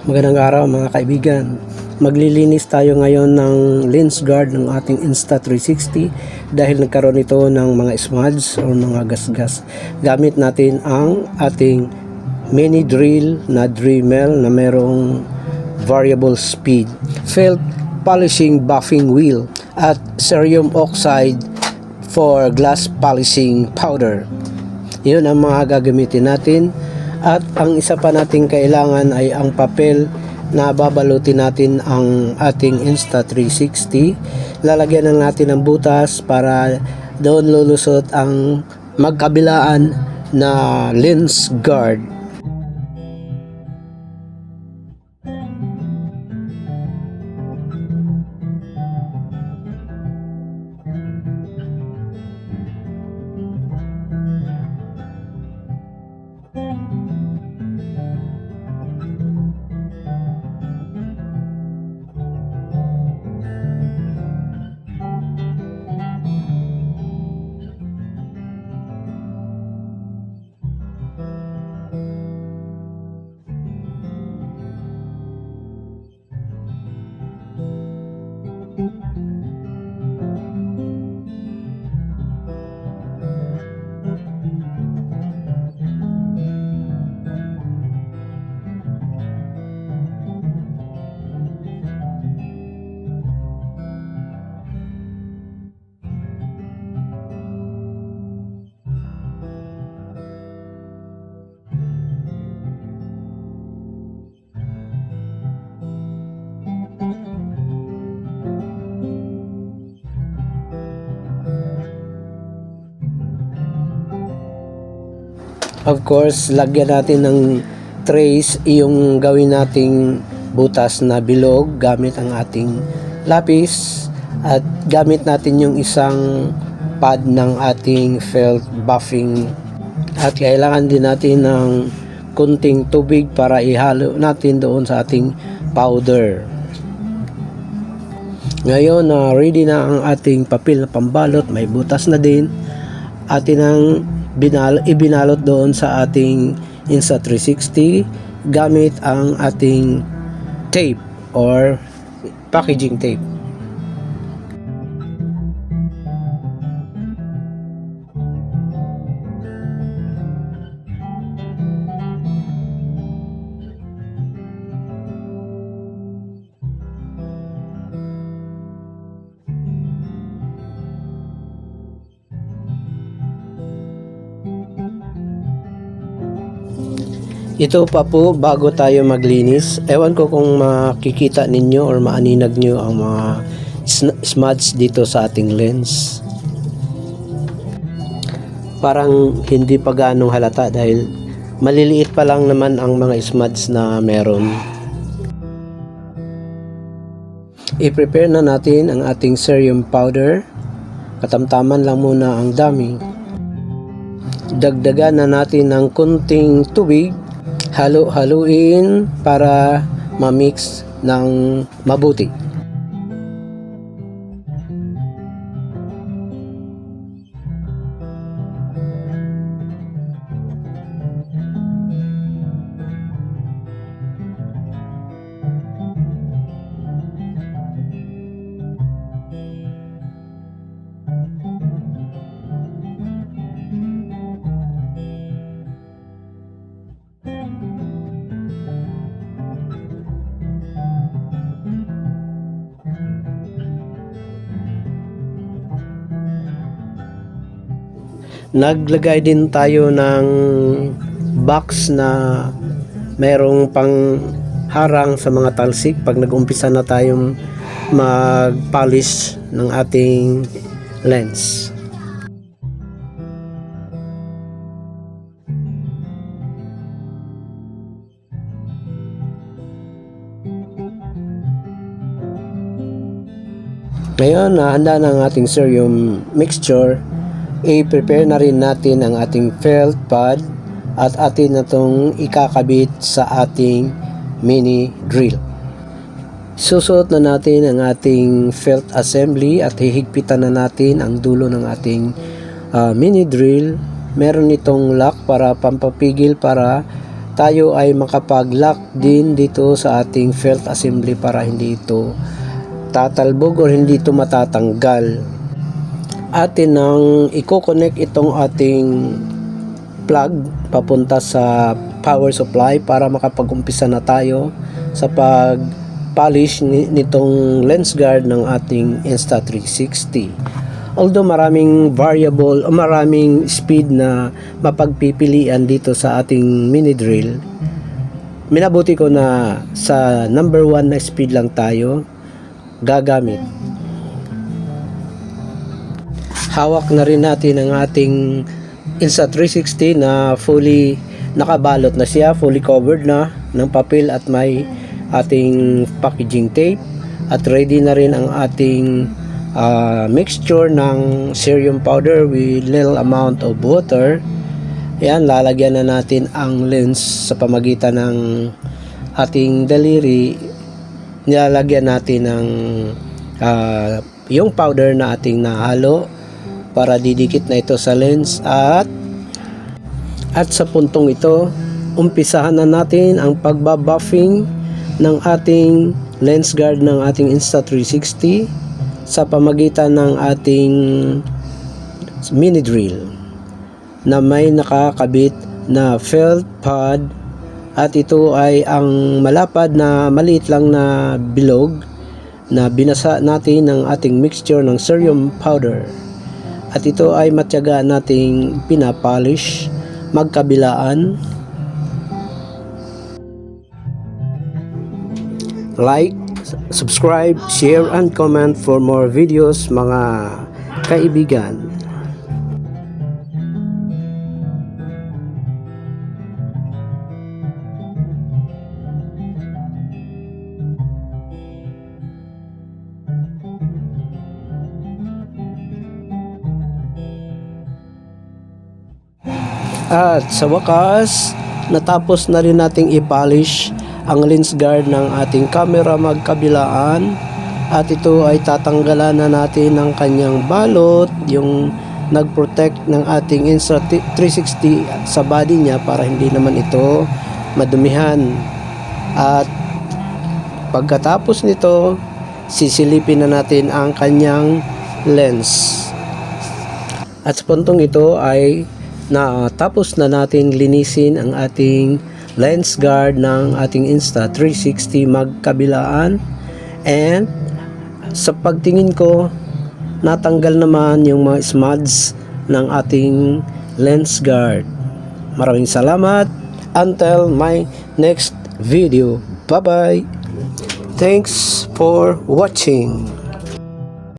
Magandang araw mga kaibigan. Maglilinis tayo ngayon ng lens guard ng ating Insta360 dahil nagkaroon ito ng mga smudge o mga gasgas. Gamit natin ang ating mini drill na Dremel na merong variable speed, felt polishing buffing wheel at cerium oxide for glass polishing powder. Yun ang mga gagamitin natin. At ang isa pa nating kailangan ay ang papel na babalutin natin ang ating Insta360. Lalagyan na natin ng butas para doon lulusot ang magkabilaan na lens guard. Of course, lagyan natin ng trace yung gawin nating butas na bilog gamit ang ating lapis at gamit natin yung isang pad ng ating felt buffing at kailangan din natin ng kunting tubig para ihalo natin doon sa ating powder. Ngayon na ready na ang ating papel na pambalot, may butas na din, atin ang ibinalot doon sa ating Insta360 gamit ang ating tape or packaging tape. Ito pa po bago tayo maglinis. Ewan ko kung makikita ninyo or maaninag nyo ang mga smudge dito sa ating lens. Parang hindi pa ganong halata dahil maliliit pa lang naman ang mga smudge na meron. I-prepare na natin ang ating cerium powder. Katamtaman lang muna ang dami. Dagdagan na natin ng kunting tubig. Halo-haluin para ma-mix ng mabuti. Naglagay din tayo ng box na merong pang harang sa mga talsik pag nag-umpisa na tayong mag-polish ng ating lens. Ngayon, handa na ang ating cerium mixture. I-prepare na rin natin ang ating felt pad at atin na itong ikakabit sa ating mini drill. Susuot na natin ang ating felt assembly at hihigpitan na natin ang dulo ng ating mini drill. Meron itong lock para pampapigil para tayo ay makapag-lock din dito sa ating felt assembly para hindi ito tatalbog o hindi ito matatanggal. Atin nang i-connect itong ating plug papunta sa power supply para makapag-umpisa na tayo sa pag-polish nitong lens guard ng ating Insta360. Although maraming variable o maraming speed na mapagpipilian dito sa ating mini drill, minabuti ko na sa number 1 na speed lang tayo gagamit. Hawak na rin natin ang ating Insta360 na fully nakabalot na siya, fully covered na ng papel at may ating packaging tape, at ready na rin ang ating mixture ng cerium powder with little amount of water. Yan, lalagyan na natin ang lens sa pamagitan ng ating daliri. Nilalagyan natin ng yung powder na ating nahalo para didikit na ito sa lens, at sa puntong ito umpisahan na natin ang pagbabuffing ng ating lens guard ng ating Insta360 sa pamagitan ng ating mini drill na may nakakabit na felt pad, at ito ay ang malapad na maliit lang na bilog na binasa natin ng ating mixture ng cerium powder, at ito ay matyaga nating pinapolish magkabilaan. Like, subscribe, share, and comment for more videos mga kaibigan. At sa wakas, natapos na rin nating i-polish ang lens guard ng ating camera magkabilaan, at ito ay tatanggalan na natin ng kanyang balot, yung nag-protect ng ating Insta360 sa body niya para hindi naman ito madumihan. At pagkatapos nito, sisilipin na natin ang kanyang lens. At sa puntong ito ay natapos na natin linisin ang ating lens guard ng ating Insta360 magkabilaan, and sa pagtingin ko natanggal naman yung mga smuds ng ating lens guard. Maraming salamat. Until my next video. Bye bye. Thanks for watching.